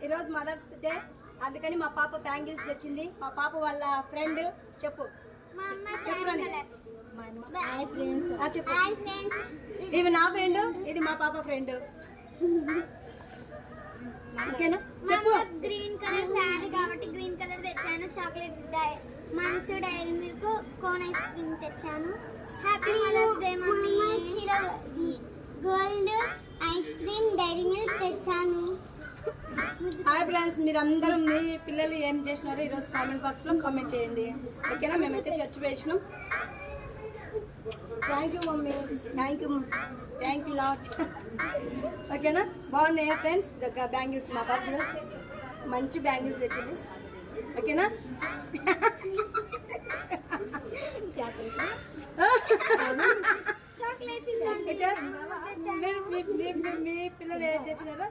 ఈరోజు mothers day, అందుకని మా పాప బ్యాంగిల్స్ తెచ్చింది. మా పాప వాళ్ళ ఫ్రెండ్ చెప్పు చెప్పు. ఇవి నా ఫ్రెండ్, ఇది మా పాప ఫ్రెండ్. ఓకేనా చెప్పు. గ్రీన్ కలర్ శారీ కాబట్టి గ్రీన్ కలర్ తెచ్చాను. Chocolate Munch Dairy Milk cone ice cream తెచ్చాను. Happy mother's day mummy. Gold ice cream Dairy Milk తెచ్చాను. హాయ్ ఫ్రెండ్స్, మీరందరూ మీ పిల్లలు ఏం చేసినారో ఈరోజు కామెంట్ బాక్స్ లో కామెంట్ చేయండి. ఓకేనా, మేమైతే చర్చ్ వేసినాం. Thank you mummy, thank you lot. ఓకేనా, బాగున్నాయా ఫ్రెండ్స్? బ్యాంగిల్స్ మా బాబు మంచి బ్యాంగిల్స్ తెచ్చింది. ఓకేనా, మీ పిల్లలు ఏం తెచ్చినారో